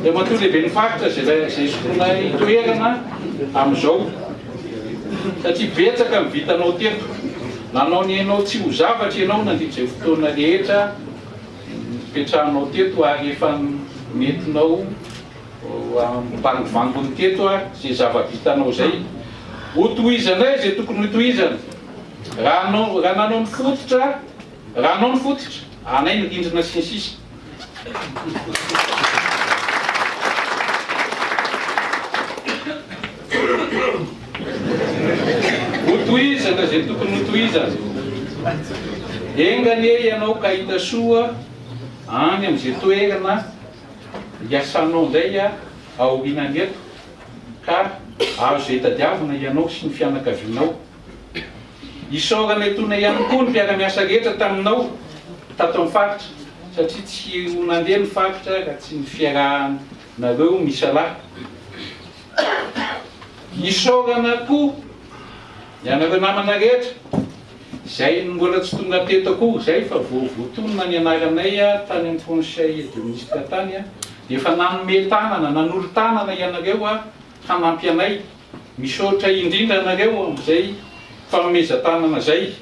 dia matoa lehibe ny faritra zay sotroana itoerana amin'izao satria betsaka mivitanao teto nanao ny ianao tsy ho zavatra ianao nandritry izay fotoana rehetra mipetrahanao teto ary efa metinao mpanivangony teto zay zava-bitanao zay hotohizanay zay tokony hotohizana raha nanao ny fototra anay nirindrina sy ny sisa hotohizana zay tokony hotohizana engany ianao ka hita soa any am'izay toerana iasanao ndray aorianany eto ka azo zay tadiavina ianao sy ny fianakavinao isaorana etona ihany koa ny mpiara-miasa rehetra taminao tato amin'ny faritra satria tsy ho nandeha ny faritra ka tsy ny fiarahanareo misalahy isaorana koa ianareo namana rehetra zay mbola tsy tonga teto akoho zay fa voatonona ny anaranay tany amin'ny conseil de ministre tany dia efa nanome tanana nanolo tanana ianareo hanampy anay misaotra indrindra anareo am'izay fanomezan-tanana zay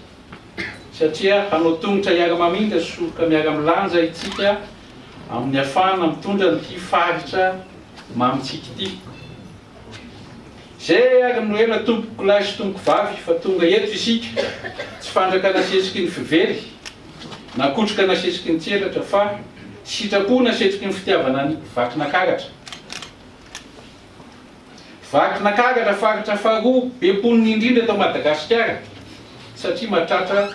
satria hanao tongotra iara-mamindra soroka miara-milanja itsika amin'ny hafahana mitondra nyty faritra mamitsika ity zay ary noela tompoko lahy sy tompoko vavy fa tonga eto isika tsy fandraka nasesiky ny fively nakotroka nasesiky ny tselatra fa sitrapo nasesiky ny fitiavana ny vakinankaratra vakinankaratra faritra faharoa beponiny indrindra eto Madagasikara satria mahatratra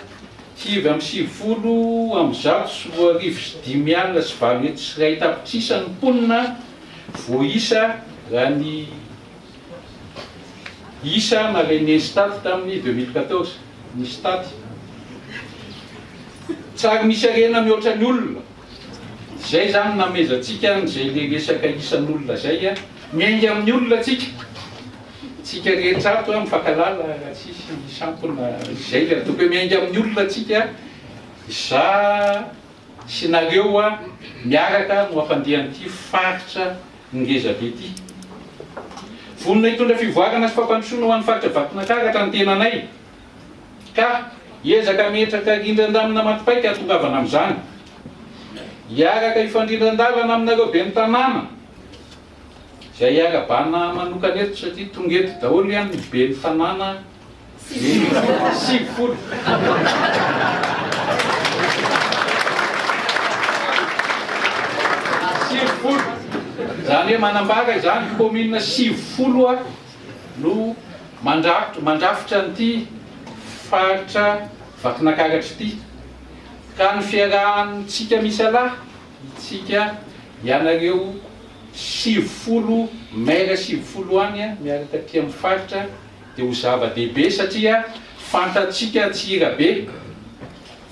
9 amby 100 sy 5 sy 20 sy ray tapitrisa ny mponina voaisa raha ny isa nalainy staty tamin'ny 2014 ny staty tsary misy arena mihoatra ny olona zay zany namezatsika zay le resaka isan'olona zay miainga amin'ny olona tsika rehetra ato mifankalala raha tsisy sampona zay le tokony miainga amin'ny olona tsika za sy nareo miaraka no ampandehan'ity faritra ngeza be ty vonona hitondra fivoarana sy fampandrosoana ho an'ny faritra vakinankaratra ny tenanay ka ezaka metraka rindran-damina matipaika atongavana amin'izany iaraka ifandrindran-dalana aminareo be ny tanàna zay iara-bana manokana eto satria tonga eto daholo ihany ny be ny tanàna 50 zany hoe manambara izany commune 50 no mandrafitra nyty faritra vakinankaratra ity ka ny fiarahantsika misy alahy itsika ianareo 50 maire 50 any miaraka ty amin'ny faritra dia ho zava-dehibe satria fantatsika tsy hira be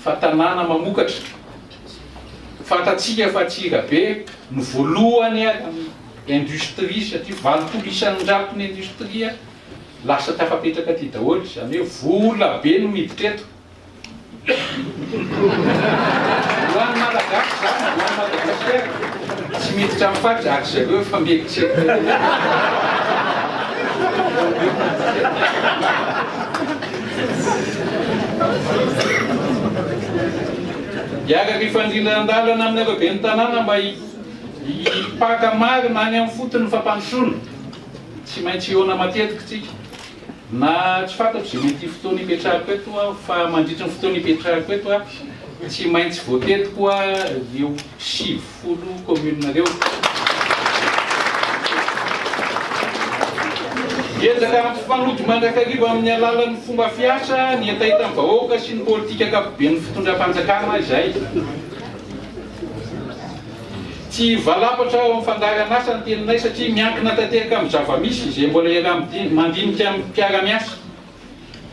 fa tanàna mamokatra fantatsika fa tsy hira be ny voalohany industrie satria 20 isan'ny rapiny industrie lasa tafapetraka ty daholo zany hoe vola be no miditra eto hoan'ny malagasy zany hoan'ny Madagasikara tsy miditra amin'ny faritra ary zareo efa miekitseka iaraka ifandrindran-dalana aminareo be ny tanàna mba hipaka maro na any amin'ny fotony fampandrosoana tsy maintsy eona matetika tsika na tsy fantatro zay mety fotoana ipetrahako eto fa mandritry ny fotoana ipetrahako eto tsy maintsy voatetiko eo 50 communenareo ezaka mifanojo mandrakariva amin'ny alalan'ny fomba fiasa ny atahita amin'ny vahoaka sy ny politika akapoben'ny fitondram-panjakana izay tsy valapatra ao amin'ny fandaran'asa ny teninay satria miankina tanteraka amin'ny zava-misy izay mbola mandinika amin'ny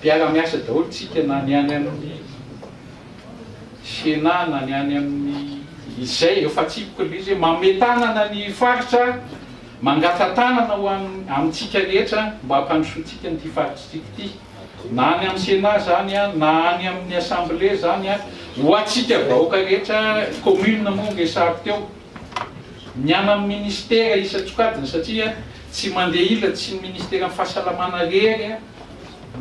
mpiara-miasa daholo tsika na ny any amin'ny sena na ny any amin'ny izay efa tsipoko le izy mametanana ny faritra mangatatanana ho amintsika rehetra mba hampandrosoantsika nyty faritsitsika ity na any amin'ny sena zany na any amin'ny assemblée zany ho atsika vahoaka rehetra commune moa resako teo miana amin'ny ministera isatsokadiny satria tsy mandeha ila tsy ny ministera amin'ny fahasalamana rery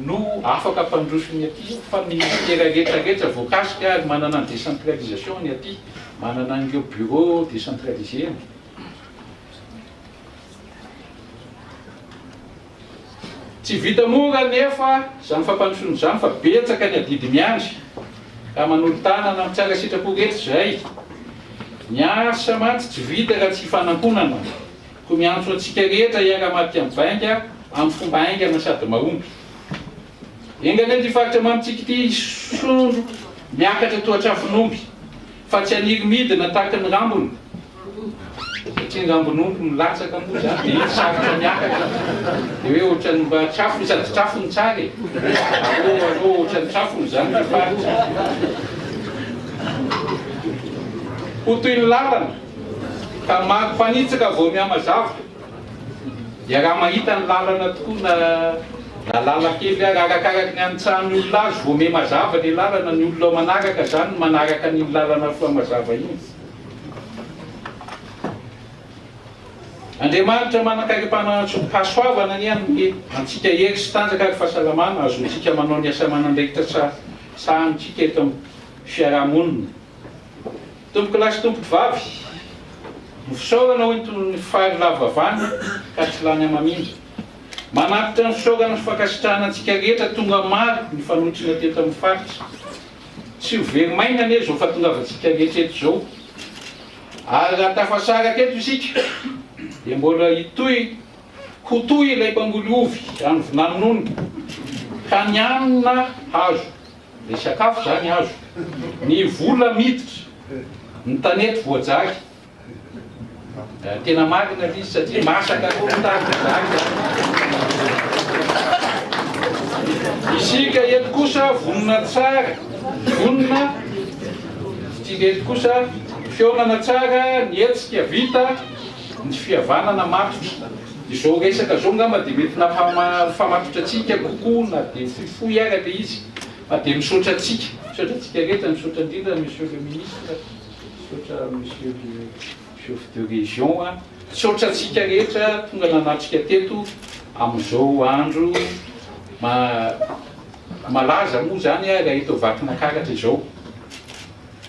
no afaka ampandrosony aty fa ministera rehetrarehetra voakasika ary manana ny décentralisation ny aty manana an'ireo bureau décentralisé. Tsy vita mora nefa zany fampandrosony zany fa betsaka ny adidy miandry ka manolotanana amin'ny tsara sitrapo rehetra zay miasa matsy tsy vita raha tsy fanamponana ko miantso antsika rehetra iara-maty amin'ny vainga amin'ny fomba aingana sady mahomby. Engany ty faritra mamitsika ty sondro miakatra tohatra finomby fa tsy aniry midina tahaka ny rambony satria rambon'omby milatsaka moa zany dia sarotra miakatra dia hoe ohatrany mba trafony sady trafony tsara e allo ohatrany trafony zany ty faritra ho toy ny lalana ka maro mpanitsaka vao mihamazava dia raha mahita ny lalana tokoa na lala kely raha arakaraka ny antsahan'ny olona azy vao miha mazava ny lalana ny olona manaraka zany manaraka ny lalana fa mazava iny. Andriamanitra manankaripana pasoavana ny any antsika ery sy tanjaka ary fahasalamana azontsika manao ny asa manandraikitra sahantsika eto amin'ny fiarahamonina. Tomboky lahy sy tomboky vavy mifisaorana ho ny fary lavavany ka tsy lany amamindra manapitra ny fisaorana sy fakasitrahana antsika rehetra tonga maro ny fanotrina teto amin'ny faritra tsy ho very maina ane zao fa tonga avantsika rehetra eto zao ary raha tafasaraka eto isika dia mbola hitoy hotoy ilay mpamboly ovy any vinanonony ka ny anina hazo dia sakafo zany hazo ny vola miditra ny tanety voajary tena marina izy satria masaka kontazary isika eto kosa vonona tsara vonona tsika eto kosa fionana tsara ny hetsika vita ny fihavanana matotra izao resaka zao ngamba dia mety nafamatotra atsika kokoa na dia fohifohy ary le izy fa dia misaotra atsika rehetra misaotra indrindra monsieur le ministre misaotra monsieur le chef de région misaotra atsika rehetra tonga nanatrika teto amin'izao andro malaza moa zany raha eto vakin'akaratra izao.